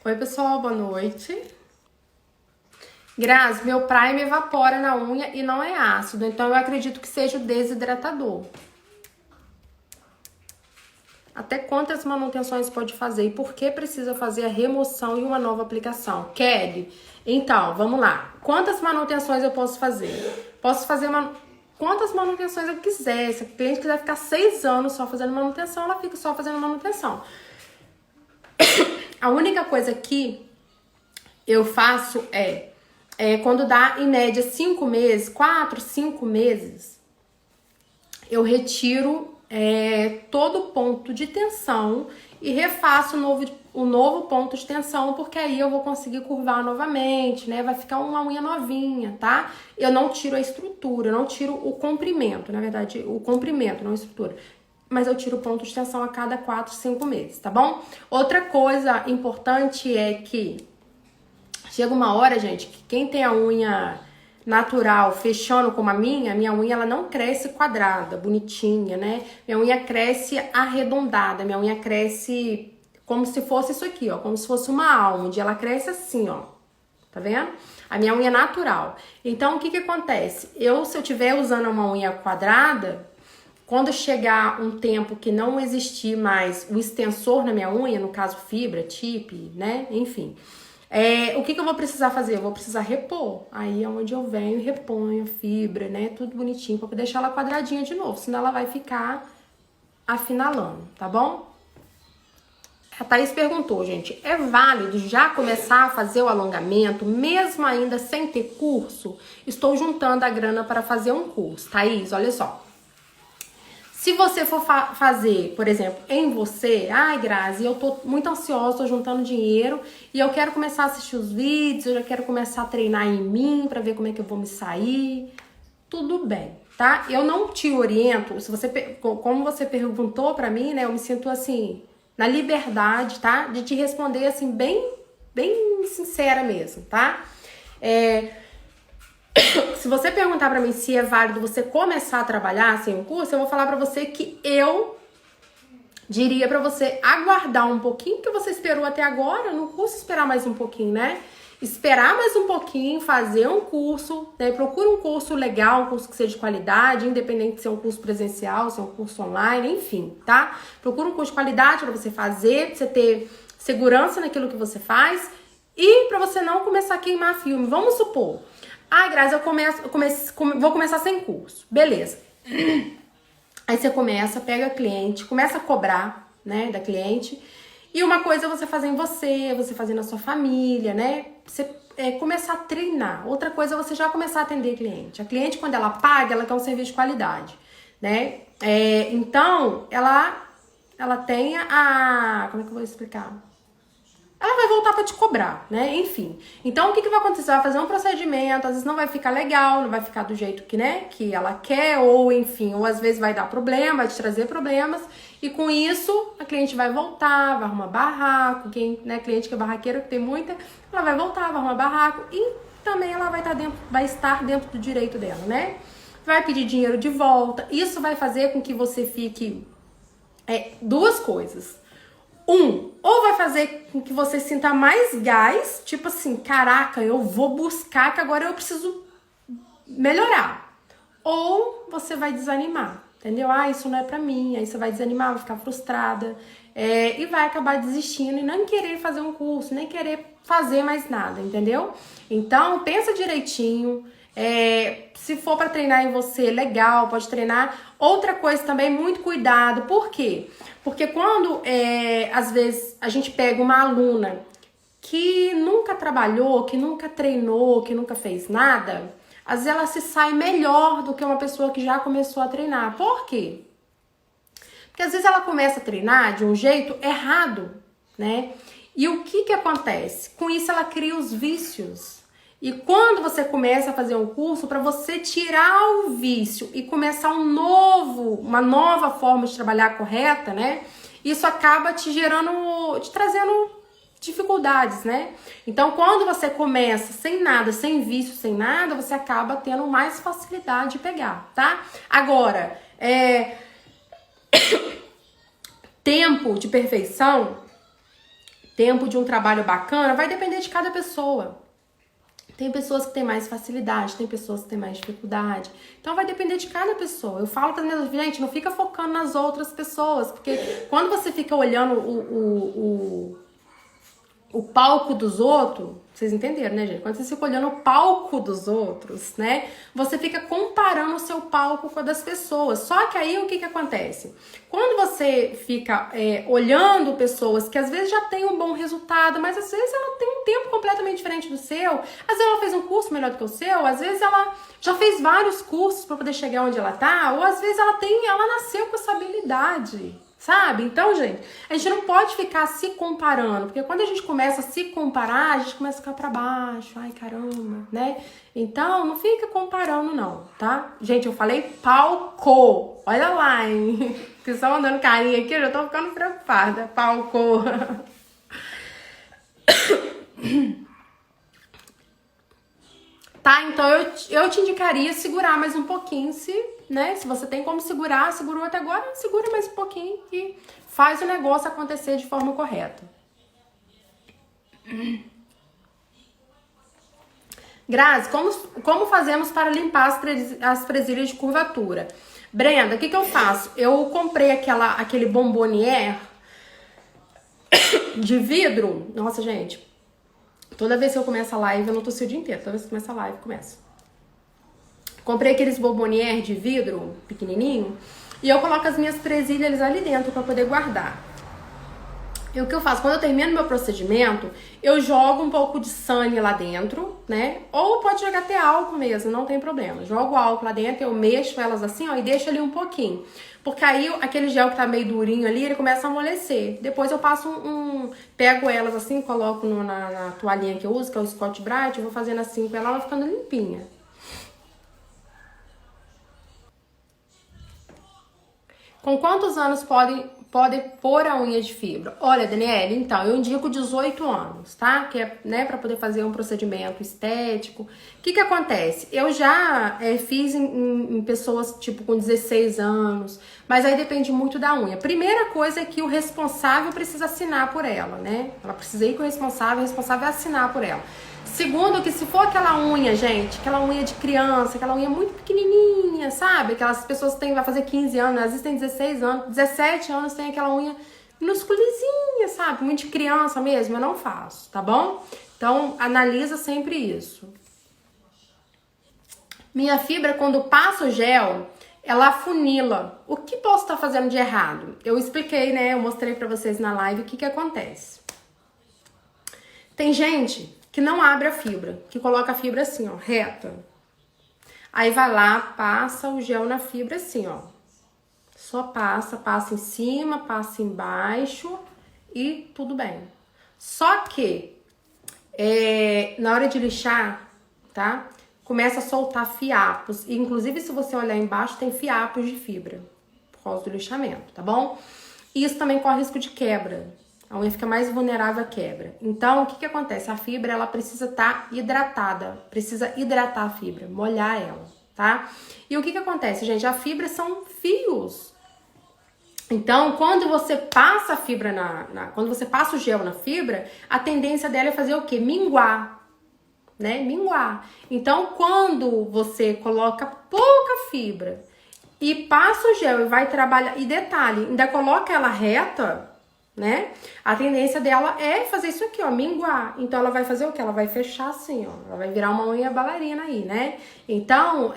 Oi, pessoal, boa noite. Grazi, meu primer evapora na unha e não é ácido, então eu acredito que seja o desidratador. Até quantas manutenções pode fazer e por que precisa fazer a remoção e uma nova aplicação? Kelly, então, vamos lá. Quantas manutenções eu posso fazer? Posso fazer quantas manutenções eu quiser. Se a cliente quiser ficar 6 anos só fazendo manutenção, ela fica só fazendo manutenção. A única coisa que eu faço é quando dá em média 5 meses, 4, 5 meses, eu retiro todo o ponto de tensão e refaço um novo ponto de tensão, porque aí eu vou conseguir curvar novamente, né? Vai ficar uma unha novinha, tá? Eu não tiro a estrutura, eu não tiro o comprimento, na verdade, o comprimento, não a estrutura. Mas eu tiro o ponto de tensão a cada 4, 5 meses, tá bom? Outra coisa importante é que chega uma hora, gente, que quem tem a unha natural fechando como a minha unha ela não cresce quadrada, bonitinha, né? Minha unha cresce arredondada, minha unha cresce como se fosse isso aqui, ó, como se fosse uma almond, ela cresce assim, ó, tá vendo? A minha unha é natural. Então, o que que acontece? Se eu estiver usando uma unha quadrada, quando chegar um tempo que não existir mais o extensor na minha unha, no caso fibra, tip, né, enfim... o que eu vou precisar fazer? Eu vou precisar repor. Aí é onde eu venho e reponho fibra, né? Tudo bonitinho pra deixar ela quadradinha de novo. Senão ela vai ficar afinalando, tá bom? A Thaís perguntou, gente, é válido já começar a fazer o alongamento, mesmo ainda sem ter curso? Estou juntando a grana para fazer um curso. Thaís, olha só. Se você for fazer, por exemplo, em você, ai, Grazi, eu tô muito ansiosa, tô juntando dinheiro e eu quero começar a assistir os vídeos, eu já quero começar a treinar em mim pra ver como é que eu vou me sair, tudo bem, tá? Eu não te oriento, se você, como você perguntou pra mim, né, eu me sinto assim, na liberdade, tá? De te responder assim, bem sincera mesmo, tá? Se você perguntar pra mim se é válido você começar a trabalhar sem um curso, eu vou falar pra você que eu diria pra você aguardar um pouquinho, que você esperou até agora, no curso esperar mais um pouquinho, né? Esperar mais um pouquinho, fazer um curso, né? Procura um curso legal, um curso que seja de qualidade, independente se é um curso presencial, se é um curso online, enfim, tá? Procura um curso de qualidade pra você fazer, pra você ter segurança naquilo que você faz e pra você não começar a queimar filme. Vamos supor... Ah, Grazi, vou começar sem curso. Beleza. Aí você começa, pega a cliente, começa a cobrar, né, da cliente. E uma coisa é você fazer em você fazer na sua família, né? Você começar a treinar. Outra coisa é você já começar a atender cliente. A cliente, quando ela paga, ela quer um serviço de qualidade, né? Então, ela tem como é que eu vou explicar? Ela vai voltar pra te cobrar, né? Enfim. Então, o que vai acontecer? Você vai fazer um procedimento, às vezes não vai ficar legal, não vai ficar do jeito que, né, que ela quer, ou enfim, ou às vezes vai dar problema, vai te trazer problemas, e com isso, a cliente vai voltar, vai arrumar barraco, né, cliente que é barraqueira, que tem muita, ela vai voltar, vai arrumar barraco, e também ela vai estar dentro do direito dela, né? Vai pedir dinheiro de volta, isso vai fazer com que você fique duas coisas. Ou vai fazer com que você sinta mais gás, tipo assim, caraca, eu vou buscar que agora eu preciso melhorar. Ou você vai desanimar, entendeu? Ah, isso não é pra mim, aí você vai desanimar, vai ficar frustrada, e vai acabar desistindo e não querer fazer um curso, nem querer fazer mais nada, entendeu? Então, pensa direitinho. Se for para treinar em você, legal, pode treinar. Outra coisa também, muito cuidado. Por quê? Porque quando, às vezes, a gente pega uma aluna que nunca trabalhou, que nunca treinou, que nunca fez nada, às vezes ela se sai melhor do que uma pessoa que já começou a treinar. Por quê? Porque às vezes ela começa a treinar de um jeito errado, né? E o que acontece? Com isso ela cria os vícios. E quando você começa a fazer um curso, para você tirar o vício e começar uma nova forma de trabalhar correta, né? Isso acaba te trazendo dificuldades, né? Então, quando você começa sem nada, sem vício, sem nada, você acaba tendo mais facilidade de pegar, tá? Agora, tempo de perfeição, tempo de um trabalho bacana, vai depender de cada pessoa. Tem pessoas que têm mais facilidade, tem pessoas que têm mais dificuldade. Então vai depender de cada pessoa. Eu falo para as minhas gente, não fica focando nas outras pessoas, porque quando você fica olhando o palco dos outros, vocês entenderam, né, gente? Quando você fica olhando o palco dos outros, né, você fica comparando o seu palco com o das pessoas. Só que aí o que acontece? Quando você fica olhando pessoas que às vezes já têm um bom resultado, mas às vezes ela tem um tempo completamente diferente do seu, às vezes ela fez um curso melhor do que o seu, às vezes ela já fez vários cursos para poder chegar onde ela tá, ou às vezes ela nasceu com essa habilidade. Sabe? Então, gente, a gente não pode ficar se comparando, porque quando a gente começa a se comparar, a gente começa a ficar pra baixo, ai caramba, né? Então, não fica comparando não, tá? Gente, eu falei palco, olha lá, hein? Que estão mandando carinha aqui, eu já tô ficando preocupada, palco. Tá, então eu te indicaria segurar mais um pouquinho, se você tem como segurar, segurou até agora, segura mais um pouquinho e faz o negócio acontecer de forma correta. Grazi, como fazemos para limpar as presilhas de curvatura? Brenda, o que eu faço? Eu comprei aquele bombonier de vidro. Nossa, gente, toda vez que eu começo a live, eu não tossi o dia inteiro. Toda vez que começa a live, começa. Comprei aqueles bombonier de vidro pequenininho e eu coloco as minhas presilhas ali dentro para poder guardar. E o que eu faço? Quando eu termino meu procedimento, eu jogo um pouco de Sunny lá dentro, né? Ou pode jogar até álcool mesmo, não tem problema. Jogo álcool lá dentro, eu mexo elas assim, ó, e deixo ali um pouquinho. Porque aí aquele gel que tá meio durinho ali, ele começa a amolecer. Depois eu passo pego elas assim, coloco na toalhinha que eu uso, que é o Scott Bright, eu vou fazendo assim com ela vai ficando limpinha. Com quantos anos pode pôr a unha de fibra? Olha, Daniele, então, eu indico 18 anos, tá? Que é, né, pra poder fazer um procedimento estético. O que acontece? Eu já fiz em pessoas, tipo, com 16 anos, mas aí depende muito da unha. Primeira coisa é que o responsável precisa assinar por ela, né? Ela precisa ir com o responsável vai assinar por ela. Segundo, que se for aquela unha, gente, aquela unha de criança, aquela unha muito pequenininha, sabe? Aquelas pessoas que vai fazer 15 anos, às vezes tem 16 anos, 17 anos, tem aquela unha minusculizinha, sabe? Muito de criança mesmo, eu não faço, tá bom? Então, analisa sempre isso. Minha fibra, quando passa o gel, ela afunila. O que posso estar fazendo de errado? Eu expliquei, né? Eu mostrei pra vocês na live o que acontece. Tem gente que não abre a fibra, que coloca a fibra assim, ó, reta. Aí vai lá, passa o gel na fibra assim, ó. Só passa em cima, passa embaixo e tudo bem. Só que, na hora de lixar, tá? Começa a soltar fiapos. E, inclusive, se você olhar embaixo, tem fiapos de fibra, por causa do lixamento, tá bom? Isso também corre risco de quebra. A unha fica mais vulnerável à quebra. Então, o que acontece? A fibra, ela precisa estar hidratada. Precisa hidratar a fibra, molhar ela, tá? E o que acontece, gente? A fibra são fios. Então, quando você passa a fibra quando você passa o gel na fibra, a tendência dela é fazer o quê? Minguar, né? Minguar. Então, quando você coloca pouca fibra e passa o gel e vai trabalhar, e detalhe, ainda coloca ela reta, né? A tendência dela é fazer isso aqui, ó, minguar. Então, ela vai fazer o quê? Ela vai fechar assim, ó. Ela vai virar uma unha bailarina aí, né? Então,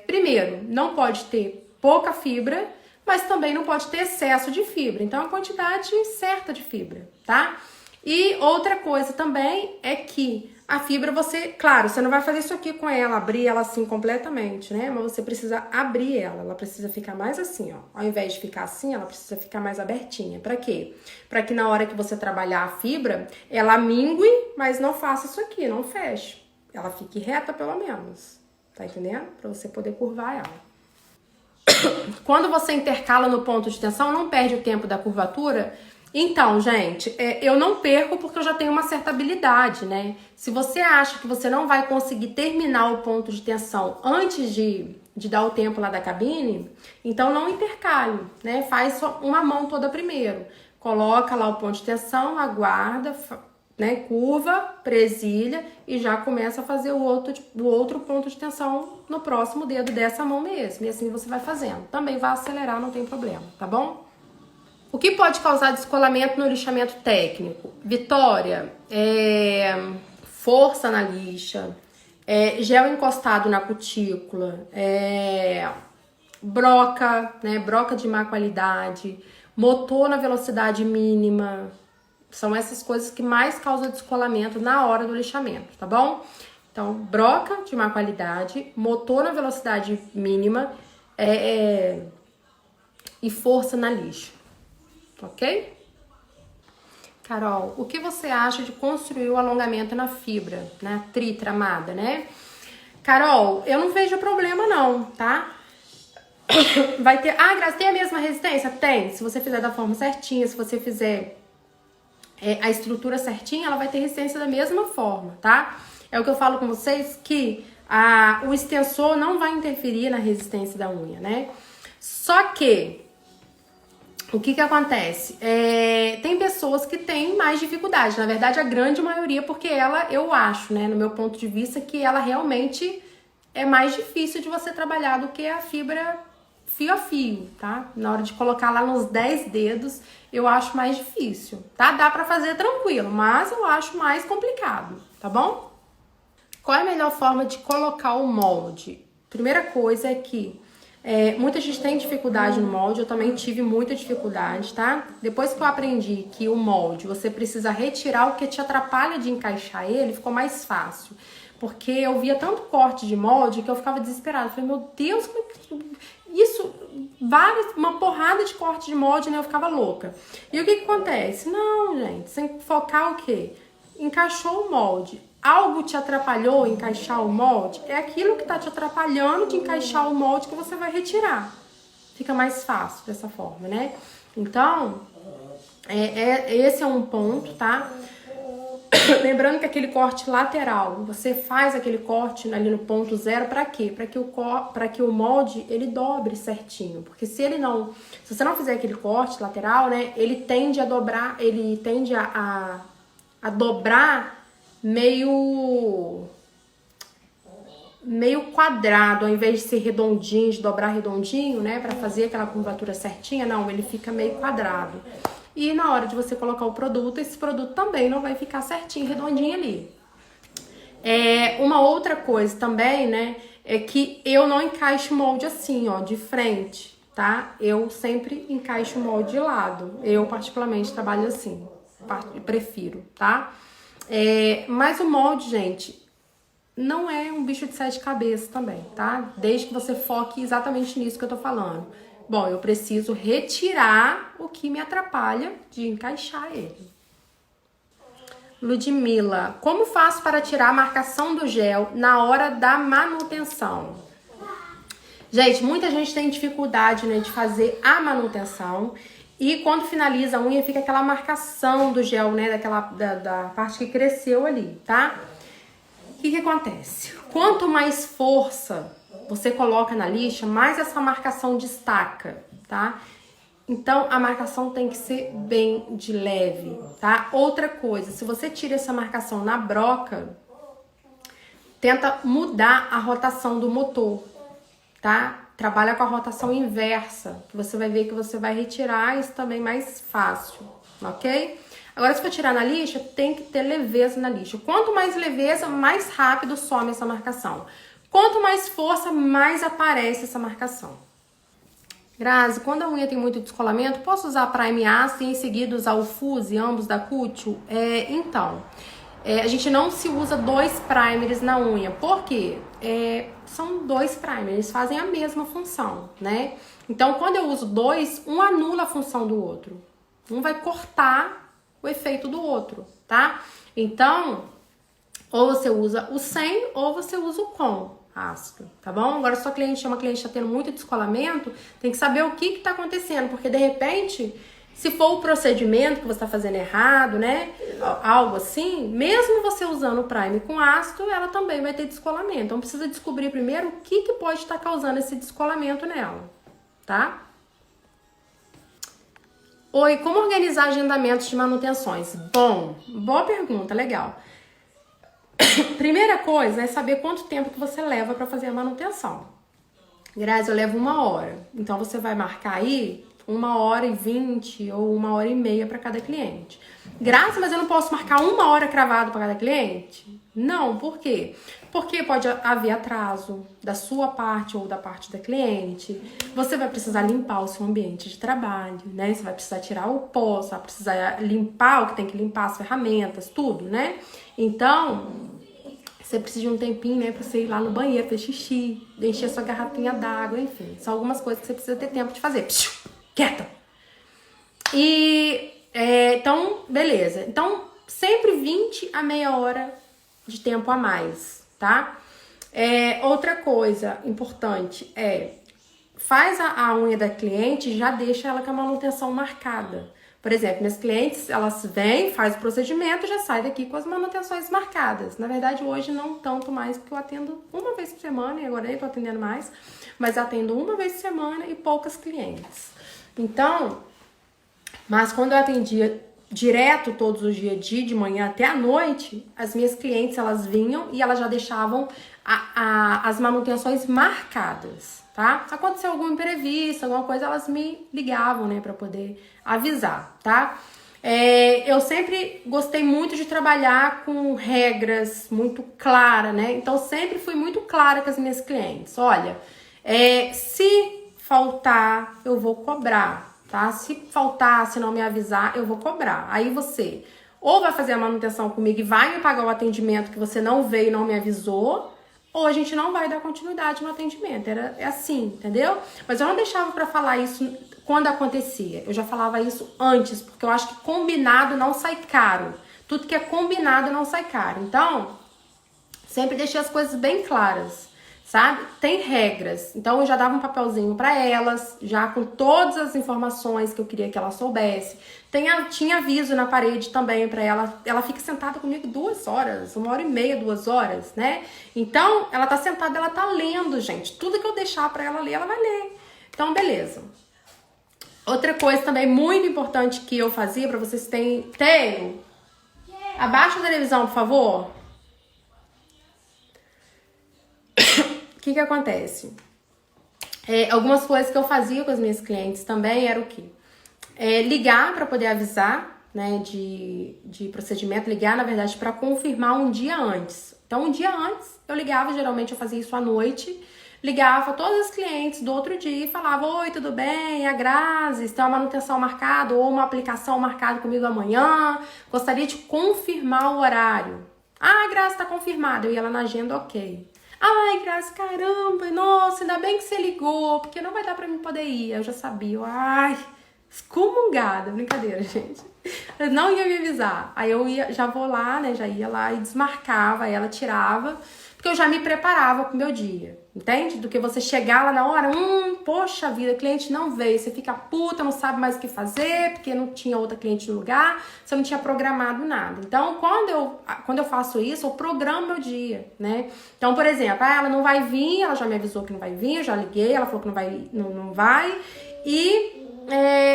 primeiro, não pode ter pouca fibra, mas também não pode ter excesso de fibra. Então, a quantidade certa de fibra, tá? E outra coisa também é que a fibra claro, você não vai fazer isso aqui com ela, abrir ela assim completamente, né? Mas você precisa abrir ela precisa ficar mais assim, ó. Ao invés de ficar assim, ela precisa ficar mais abertinha. Pra quê? Pra que na hora que você trabalhar a fibra, ela mingue, mas não faça isso aqui, não feche. Ela fique reta pelo menos, tá entendendo? Pra você poder curvar ela. Quando você intercala no ponto de tensão, não perde o tempo da curvatura. Então, gente, eu não perco porque eu já tenho uma certa habilidade, né? Se você acha que você não vai conseguir terminar o ponto de tensão antes de dar o tempo lá da cabine, então não intercale, né? Faz só uma mão toda primeiro. coloca lá o ponto de tensão, aguarda, né, curva, presilha e já começa a fazer o outro ponto de tensão no próximo dedo dessa mão mesmo. E assim você vai fazendo. Também vai acelerar, não tem problema, tá bom? O que pode causar descolamento no lixamento técnico? Vitória, força na lixa, gel encostado na cutícula, broca, né, broca de má qualidade, motor na velocidade mínima. São essas coisas que mais causam descolamento na hora do lixamento, tá bom? Então, broca de má qualidade, motor na velocidade mínima e força na lixa, ok? Carol, o que você acha de construir o alongamento na fibra, né? Tritramada, né? Carol, eu não vejo problema não, tá? Vai ter... Ah, Graça, tem a mesma resistência? Tem. Se você fizer da forma certinha, se você fizer a estrutura certinha, ela vai ter resistência da mesma forma, tá? É o que eu falo com vocês, que o extensor não vai interferir na resistência da unha, né? Só que, o que acontece? Tem pessoas que têm mais dificuldade, na verdade a grande maioria, porque eu acho, né, no meu ponto de vista, que ela realmente é mais difícil de você trabalhar do que a fibra fio a fio, tá? Na hora de colocar lá nos 10 dedos, eu acho mais difícil, tá? Dá pra fazer tranquilo, mas eu acho mais complicado, tá bom? Qual é a melhor forma de colocar o molde? Primeira coisa é que muita gente tem dificuldade no molde, eu também tive muita dificuldade, tá? Depois que eu aprendi que o molde, você precisa retirar o que te atrapalha de encaixar ele, ficou mais fácil. Porque eu via tanto corte de molde que eu ficava desesperada. Eu falei, meu Deus, como é que... Isso, uma porrada de corte de molde, né? Eu ficava louca. E o que acontece? Não, gente, você tem que focar o quê? Encaixou o molde. Algo te atrapalhou encaixar o molde? É aquilo que tá te atrapalhando de encaixar o molde que você vai retirar. Fica mais fácil dessa forma, né? Então, esse é um ponto, tá? Lembrando que aquele corte lateral, você faz aquele corte ali no ponto zero para quê? Para que o molde ele dobre certinho, porque se você não fizer aquele corte lateral, né, ele tende a dobrar, ele tende a dobrar meio quadrado, ao invés de ser redondinho, de dobrar redondinho, né, para fazer aquela curvatura certinha, não, ele fica meio quadrado. E na hora de você colocar o produto, esse produto também não vai ficar certinho, redondinho ali. Uma outra coisa também, né, é que eu não encaixo o molde assim, ó, de frente, tá? Eu sempre encaixo o molde de lado. Eu, particularmente, trabalho assim, prefiro, tá? Mas o molde, gente, não é um bicho de 7 cabeças também, tá? Desde que você foque exatamente nisso que eu tô falando. Bom, eu preciso retirar o que me atrapalha de encaixar ele. Ludmila, como faço para tirar a marcação do gel na hora da manutenção? Gente, muita gente tem dificuldade, né, de fazer a manutenção. E quando finaliza a unha, fica aquela marcação do gel, né, da parte que cresceu ali, tá? O que acontece? Quanto mais força você coloca na lixa, mais essa marcação destaca, tá? Então, a marcação tem que ser bem de leve, tá? Outra coisa, se você tira essa marcação na broca, tenta mudar a rotação do motor, tá? Trabalha com a rotação inversa, que você vai ver que você vai retirar isso também mais fácil, ok? Agora, se for tirar na lixa, tem que ter leveza na lixa. Quanto mais leveza, mais rápido some essa marcação. Quanto mais força, mais aparece essa marcação. Grazi, quando a unha tem muito descolamento, posso usar Prime ácido e em seguida usar o Fuse, ambos da Cútil? A gente não se usa 2 primers na unha. Por quê? São 2 primers, eles fazem a mesma função, né? Então, quando eu uso 2, um anula a função do outro. Um vai cortar o efeito do outro, tá? Então, ou você usa o sem ou você usa o com ácido, tá bom? Agora, se sua cliente é uma cliente que está tendo muito descolamento, tem que saber o que está acontecendo, porque de repente, se for o procedimento que você está fazendo errado, né? Algo assim, mesmo você usando o prime com ácido, ela também vai ter descolamento. Então, precisa descobrir primeiro o que pode estar causando esse descolamento nela, tá? Oi, como organizar agendamentos de manutenções? Bom, boa pergunta, legal. Primeira coisa é saber quanto tempo que você leva para fazer a manutenção. Grazi, eu levo 1 hora. Então você vai marcar aí 1h20 ou 1h30 para cada cliente. Grazi, mas eu não posso marcar 1 hora cravado para cada cliente? Não, por quê? Porque pode haver atraso da sua parte ou da parte da cliente. Você vai precisar limpar o seu ambiente de trabalho, né? Você vai precisar tirar o pó, você vai precisar limpar o que tem que limpar, as ferramentas, tudo, né? Então, você precisa de um tempinho, né, pra você ir lá no banheiro, fazer xixi, encher sua garrafinha d'água, enfim. São algumas coisas que você precisa ter tempo de fazer. Psiu, quieta! Então, beleza. Então, sempre 20 a meia hora de tempo a mais, tá? Outra coisa importante faz a unha da cliente e já deixa ela com a manutenção marcada. Por exemplo, minhas clientes, elas vêm, faz o procedimento e já sai daqui com as manutenções marcadas. Na verdade, hoje não tanto mais, porque eu atendo uma vez por semana, e agora eu tô atendendo mais, mas atendo uma vez por semana e poucas clientes. Então, mas quando eu atendia direto todos os dias, de manhã até à noite, as minhas clientes, elas vinham e elas já deixavam as manutenções marcadas, tá? Se aconteceu algum imprevisto, alguma coisa, elas me ligavam, né, pra poder avisar, tá? Eu sempre gostei muito de trabalhar com regras muito claras, né? Então, sempre fui muito clara com as minhas clientes. Olha, se faltar, eu vou cobrar, tá? Se faltar, se não me avisar, eu vou cobrar. Aí você ou vai fazer a manutenção comigo e vai me pagar o atendimento que você não veio e não me avisou, ou a gente não vai dar continuidade no atendimento. É assim, entendeu? Mas eu não deixava pra falar isso quando acontecia. Eu já falava isso antes, porque eu acho que combinado não sai caro. Tudo que é combinado não sai caro. Então, sempre deixei as coisas bem claras, sabe? Tem regras. Então, eu já dava um papelzinho pra elas, já com todas as informações que eu queria que ela soubesse. Tinha aviso na parede também pra ela. Ela fica sentada comigo 2 horas, 1h30, 2 horas, né? Então, ela tá sentada, ela tá lendo, gente. Tudo que eu deixar pra ela ler, ela vai ler. Então, beleza. Outra coisa também muito importante que eu fazia pra vocês terem... Abaixa a televisão, por favor. O que acontece? Algumas coisas que eu fazia com as minhas clientes também era o quê? Ligar para poder avisar, né, de procedimento, ligar, na verdade, para confirmar um dia antes. Então, um dia antes, eu ligava, geralmente eu fazia isso à noite, ligava todas as clientes do outro dia e falava: oi, tudo bem? A Grazi, tem uma manutenção marcada ou uma aplicação marcada comigo amanhã, gostaria de confirmar o horário. Ah, Grazi, tá confirmado. Eu ia lá na agenda, ok. Ai, Grazi, caramba, nossa, ainda bem que você ligou, porque não vai dar pra mim poder ir. Eu já sabia, excomungada, brincadeira, gente. Eu não ia me avisar. Aí eu já vou lá, né, já ia lá e desmarcava, aí ela tirava, porque eu já me preparava pro meu dia, entende? Do que você chegar lá na hora, poxa vida, cliente não veio, você fica puta, não sabe mais o que fazer, porque não tinha outra cliente no lugar, você não tinha programado nada. Então, quando eu faço isso, eu programo meu dia, né? Então, por exemplo, ela não vai vir, ela já me avisou que não vai vir, eu já liguei, ela falou que não vai, e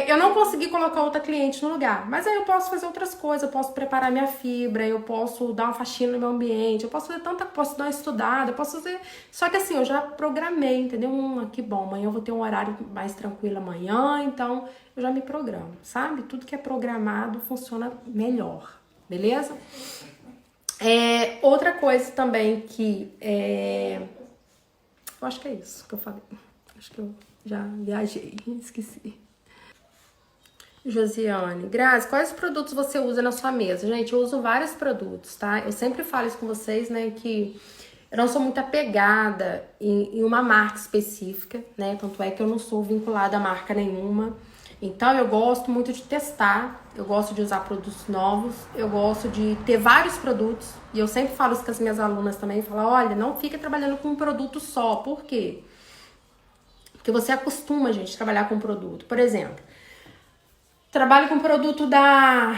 eu não consegui colocar outra cliente no lugar, mas aí eu posso fazer outras coisas, eu posso preparar minha fibra, eu posso dar uma faxina no meu ambiente, eu posso fazer posso dar uma estudada, eu posso fazer, só que assim, eu já programei, entendeu? Que bom, amanhã eu vou ter um horário mais tranquilo amanhã, então eu já me programo, sabe? Tudo que é programado funciona melhor, beleza? Outra coisa também que eu acho que é isso que eu falei, acho que eu já viajei, esqueci. Josiane, Grazi, quais produtos você usa na sua mesa? Gente, eu uso vários produtos, tá? Eu sempre falo isso com vocês, né, que eu não sou muito apegada em uma marca específica, né? Tanto é que eu não sou vinculada a marca nenhuma. Então, eu gosto muito de testar, eu gosto de usar produtos novos, eu gosto de ter vários produtos. E eu sempre falo isso com as minhas alunas também, falo, olha, não fica trabalhando com um produto só. Por quê? Porque você acostuma, gente, a trabalhar com um produto. Por exemplo, trabalho com produto da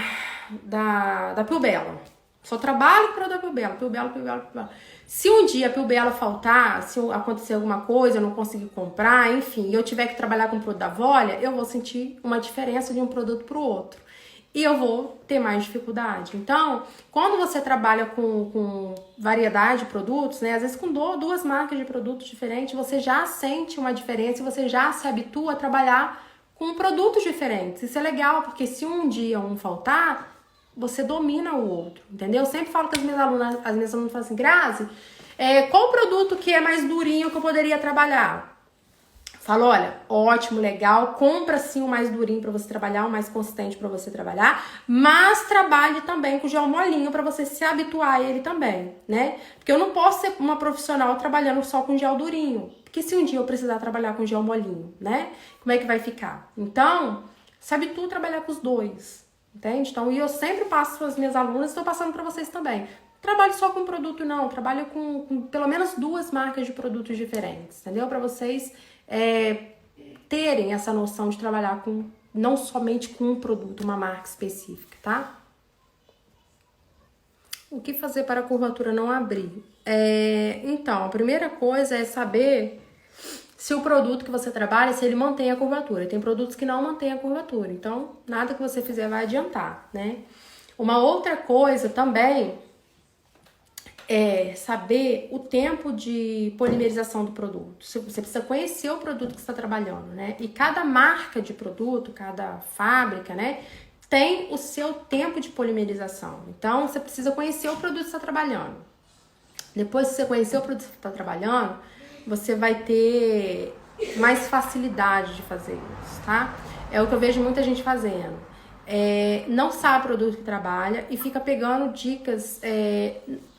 Pilbella. Só trabalho com produto Pilbelo. Se um dia a Pilbelo faltar, se acontecer alguma coisa, eu não conseguir comprar, enfim, e eu tiver que trabalhar com o produto da Volia, eu vou sentir uma diferença de um produto para o outro. E eu vou ter mais dificuldade. Então, quando você trabalha com variedade de produtos, né? Às vezes com duas marcas de produtos diferentes, você já sente uma diferença e você já se habitua a trabalhar com produtos diferentes. Isso é legal, porque se um dia um faltar, você domina o outro, entendeu? Eu sempre falo com as minhas alunas falam assim, Grazi, qual o produto que é mais durinho que eu poderia trabalhar? Falo, olha, ótimo, legal, compra sim o mais durinho para você trabalhar, o mais consistente para você trabalhar, mas trabalhe também com gel molinho para você se habituar a ele também, né? Porque eu não posso ser uma profissional trabalhando só com gel durinho, porque se um dia eu precisar trabalhar com gel molinho, né? Como é que vai ficar? Então, se habitua a trabalhar com os dois, entende? Então, e eu sempre passo para as minhas alunas, estou passando para vocês também. Trabalho só com produto não, trabalho com pelo menos 2 marcas de produtos diferentes, entendeu? Para vocês terem essa noção de trabalhar com não somente com um produto, uma marca específica, tá? O que fazer para a curvatura não abrir? Então, a primeira coisa é saber se o produto que você trabalha, se ele mantém a curvatura. Tem produtos que não mantêm a curvatura, então nada que você fizer vai adiantar, né? Uma outra coisa também saber o tempo de polimerização do produto. Você precisa conhecer o produto que você está trabalhando, né? E cada marca de produto, cada fábrica, né, tem o seu tempo de polimerização. Então, você precisa conhecer o produto que você está trabalhando. Depois que você conhecer o produto que você está trabalhando, você vai ter mais facilidade de fazer isso, tá? É o que eu vejo muita gente fazendo. Não sabe o produto que trabalha e fica pegando dicas,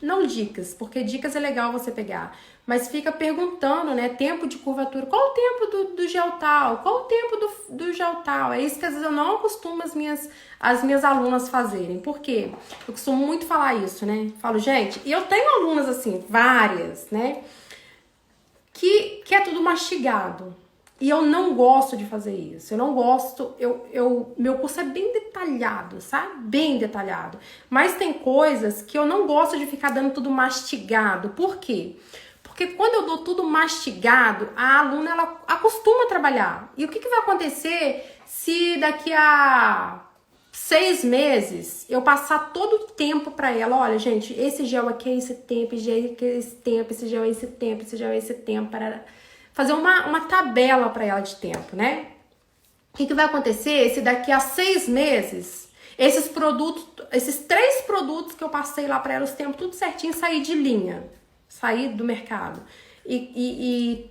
não dicas, porque dicas é legal você pegar, mas fica perguntando, né, tempo de curvatura, qual o tempo do gel tal, qual o tempo do gel tal, é isso que às vezes eu não acostumo as minhas alunas fazerem, por quê? Eu costumo muito falar isso, né, falo, gente, e eu tenho alunas assim, várias, né, que é tudo mastigado. E eu não gosto de fazer isso. Eu não gosto. Meu curso é bem detalhado, sabe? Bem detalhado. Mas tem coisas que eu não gosto de ficar dando tudo mastigado. Por quê? Porque quando eu dou tudo mastigado, a aluna ela acostuma a trabalhar. E o que vai acontecer se daqui a 6 meses eu passar todo o tempo pra ela? Olha, gente, esse gel aqui é esse tempo, esse gel aqui é esse tempo, esse gel é esse tempo, esse gel é esse tempo, para fazer uma tabela para ela de tempo, né? O que vai acontecer se daqui a 6 meses esses 3 produtos que eu passei lá para ela, os tempos tudo certinho, sair de linha, sair do mercado e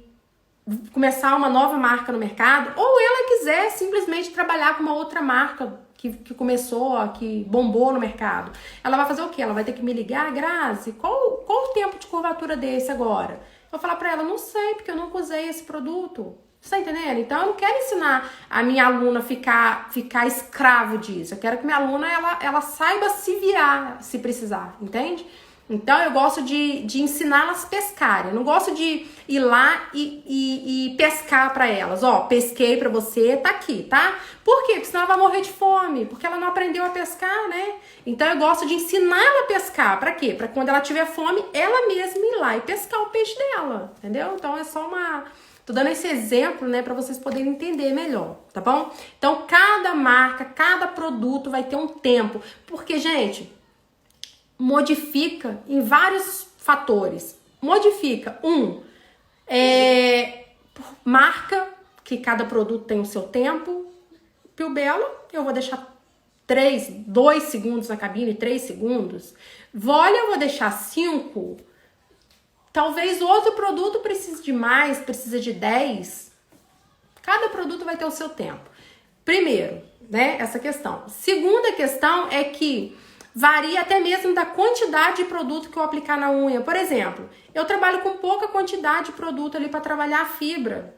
começar uma nova marca no mercado, ou ela quiser simplesmente trabalhar com uma outra marca que começou, que bombou no mercado. Ela vai fazer o quê? Ela vai ter que me ligar, Grazi, qual o tempo de curvatura desse agora? Eu vou falar pra ela, não sei, porque eu nunca usei esse produto. Você tá entendendo? Então, eu não quero ensinar a minha aluna ficar escravo disso. Eu quero que minha aluna, ela saiba se virar, se precisar, entende? Então, eu gosto de ensiná-las a pescarem. Eu não gosto de ir lá e pescar pra elas. Ó, pesquei pra você, tá aqui, tá? Por quê? Porque senão ela vai morrer de fome. Porque ela não aprendeu a pescar, né? Então, eu gosto de ensinar ela a pescar. Pra quê? Pra quando ela tiver fome, ela mesma ir lá e pescar o peixe dela. Entendeu? Então, é só uma... Tô dando esse exemplo, né, pra vocês poderem entender melhor, tá bom? Então, cada marca, cada produto vai ter um tempo. Porque, gente... modifica em vários fatores. Modifica, marca, que cada produto tem o seu tempo. Pilbelo, eu vou deixar 2 segundos na cabine, 3 segundos. Volia, eu vou deixar 5. Talvez outro produto precise de mais, precisa de 10. Cada produto vai ter o seu tempo. Primeiro, né, essa questão. Segunda questão é que varia até mesmo da quantidade de produto que eu aplicar na unha. Por exemplo, eu trabalho com pouca quantidade de produto ali para trabalhar a fibra.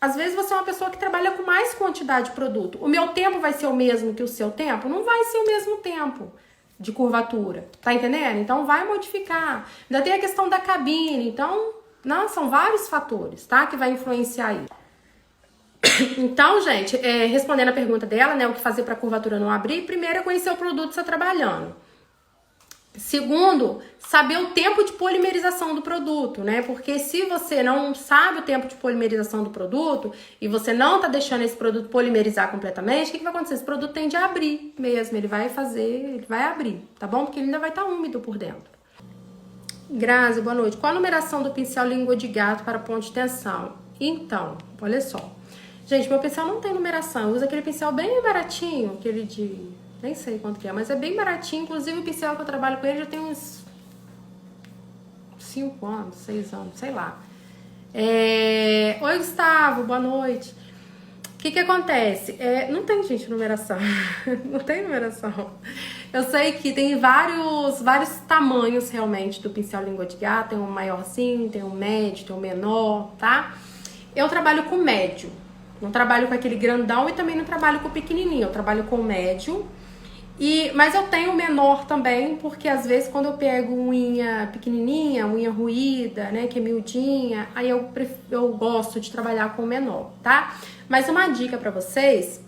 Às vezes você é uma pessoa que trabalha com mais quantidade de produto. O meu tempo vai ser o mesmo que o seu tempo? Não vai ser o mesmo tempo de curvatura. Tá entendendo? Então vai modificar. Ainda tem a questão da cabine. Então, não, são vários fatores, tá? Que vai influenciar aí. Então, gente, respondendo a pergunta dela, né, o que fazer para a curvatura não abrir, primeiro é conhecer o produto que você está trabalhando. Segundo, saber o tempo de polimerização do produto, né? Porque se você não sabe o tempo de polimerização do produto e você não tá deixando esse produto polimerizar completamente, o que vai acontecer? Esse produto tende a abrir mesmo, ele vai abrir, tá bom? Porque ele ainda vai estar úmido por dentro. Grazi, boa noite. Qual a numeração do pincel língua de gato para ponto de tensão? Então, olha só. Gente, meu pincel não tem numeração, eu uso aquele pincel bem baratinho, aquele de... nem sei quanto que é, mas é bem baratinho. Inclusive o pincel que eu trabalho com ele já tem uns 5 anos, 6 anos, sei lá. Oi, Gustavo, boa noite. O que acontece? Não tem, gente, numeração. Não tem numeração. Eu sei que tem vários tamanhos realmente do pincel língua de gato. Tem um maiorzinho, tem um médio, tem um menor, tá? Eu trabalho com médio. Não trabalho com aquele grandão e também não trabalho com o pequenininho. Eu trabalho com o médio. Mas eu tenho menor também, porque às vezes quando eu pego unha pequenininha, unha ruída, né, que é miudinha, aí eu gosto de trabalhar com menor, tá? Mas uma dica pra vocês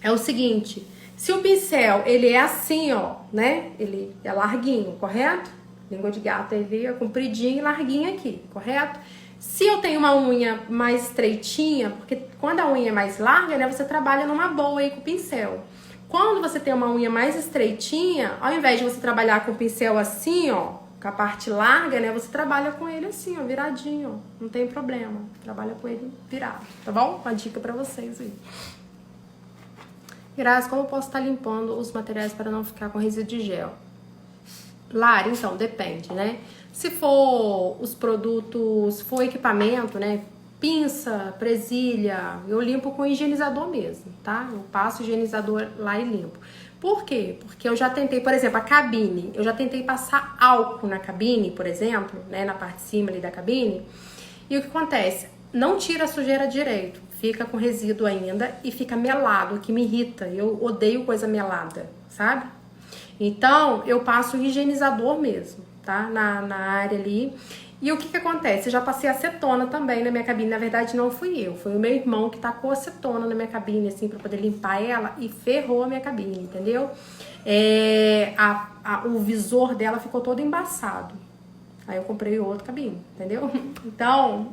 é o seguinte, se o pincel, ele é assim, ó, né, ele é larguinho, correto? Língua de gato, ele é compridinho e larguinho aqui, correto? Se eu tenho uma unha mais estreitinha, porque quando a unha é mais larga, né, você trabalha numa boa aí com o pincel. Quando você tem uma unha mais estreitinha, ao invés de você trabalhar com o pincel assim, ó, com a parte larga, né, você trabalha com ele assim, ó, viradinho, ó, não tem problema. Trabalha com ele virado, tá bom? Uma dica pra vocês aí. Grazi, como eu posso estar limpando os materiais para não ficar com resíduo de gel? Lari, então, depende, né? Se for os produtos, se for equipamento, né, pinça, presilha, eu limpo com higienizador mesmo, tá? Eu passo o higienizador lá e limpo. Por quê? Porque eu já tentei, por exemplo, a cabine, eu já tentei passar álcool na cabine, por exemplo, né, na parte de cima ali da cabine, e o que acontece? Não tira a sujeira direito, fica com resíduo ainda e fica melado, o que me irrita, eu odeio coisa melada, sabe? Então, eu passo o higienizador mesmo, tá? Na área ali. E o que acontece? Eu já passei acetona também na minha cabine. Na verdade, não fui eu. Foi o meu irmão que tacou acetona na minha cabine, assim, pra poder limpar ela. E ferrou a minha cabine, entendeu? O visor dela ficou todo embaçado. Aí eu comprei outro cabine, entendeu? Então,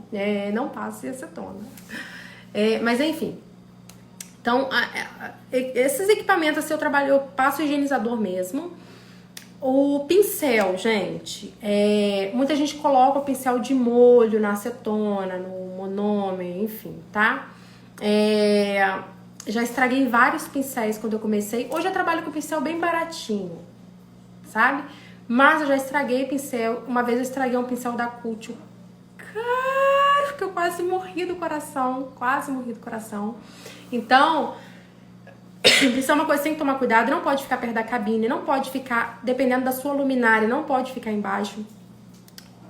não passe acetona. Mas, enfim. Então, esses equipamentos, assim, eu passo o higienizador mesmo. O pincel, gente, muita gente coloca o pincel de molho na acetona, no monômer, enfim, tá? Já estraguei vários pincéis quando eu comecei. Hoje eu trabalho com pincel bem baratinho, sabe? Mas eu já estraguei pincel. Uma vez eu estraguei um pincel da Cútil. Cara, que eu quase morri do coração. Quase morri do coração. Então... Isso é uma coisa que tem que tomar cuidado, não pode ficar perto da cabine, não pode ficar, dependendo da sua luminária, não pode ficar embaixo.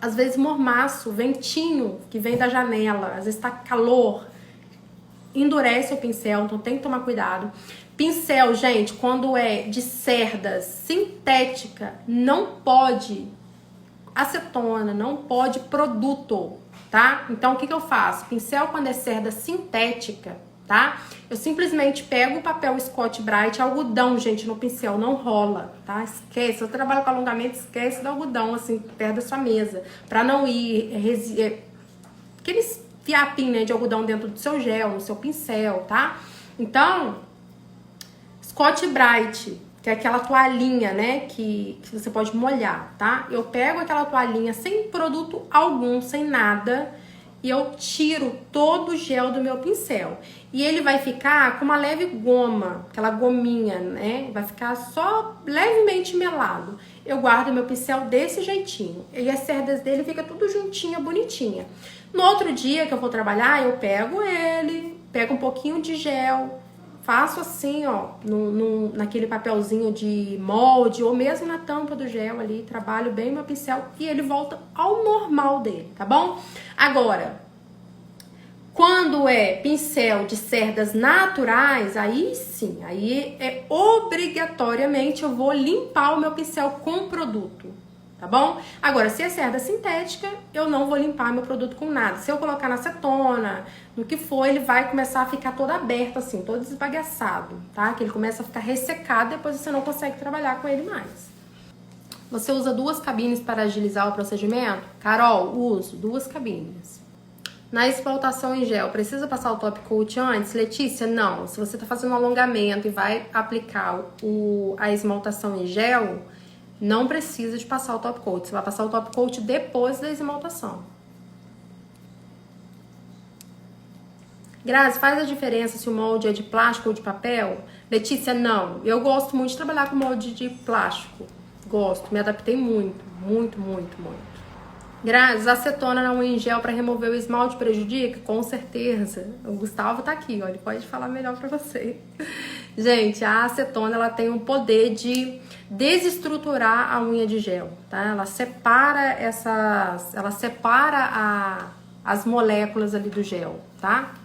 Às vezes mormaço, ventinho que vem da janela, às vezes tá calor, endurece o pincel, então tem que tomar cuidado. Pincel, gente, quando é de cerdas sintética, não pode acetona, não pode produto, tá? Então o que eu faço? Pincel quando é cerda sintética, tá? Eu simplesmente pego o papel Scott Brite, algodão, gente, no pincel, não rola, tá? Esquece, eu trabalho com alongamento, esquece do algodão, assim, perto da sua mesa, pra não ir aqueles fiapinhos, né, de algodão dentro do seu gel, no seu pincel, tá? Então, Scott Brite, que é aquela toalhinha, né, que você pode molhar, tá? Eu pego aquela toalhinha sem produto algum, sem nada, e eu tiro todo o gel do meu pincel. E ele vai ficar com uma leve goma, aquela gominha, né? Vai ficar só levemente melado. Eu guardo meu pincel desse jeitinho. E as cerdas dele fica tudo juntinha, bonitinha. No outro dia que eu vou trabalhar, eu pego ele, pego um pouquinho de gel, faço assim, ó, naquele papelzinho de molde, ou mesmo na tampa do gel ali, trabalho bem meu pincel e ele volta ao normal dele, tá bom? Agora, quando é pincel de cerdas naturais, aí sim, aí obrigatoriamente eu vou limpar o meu pincel com produto, tá bom? Agora, se é cerda sintética, eu não vou limpar meu produto com nada. Se eu colocar na acetona, no que for, ele vai começar a ficar todo aberto assim, todo esbagaçado, tá? Que ele começa a ficar ressecado, depois você não consegue trabalhar com ele mais. Você usa 2 cabines para agilizar o procedimento? Carol, uso 2 cabines. Na esmaltação em gel, precisa passar o top coat antes? Letícia, não. Se você está fazendo um alongamento e vai aplicar a esmaltação em gel, não precisa de passar o top coat. Você vai passar o top coat depois da esmaltação. Grazi, faz a diferença se o molde é de plástico ou de papel? Letícia, não. Eu gosto muito de trabalhar com molde de plástico. Gosto, me adaptei muito. Grazi, acetona na unha em gel para remover o esmalte prejudica? Com certeza. O Gustavo tá aqui, ó, ele pode falar melhor para você. Gente, a acetona, ela tem o poder de desestruturar a unha de gel, tá? Ela separa as moléculas ali do gel, tá?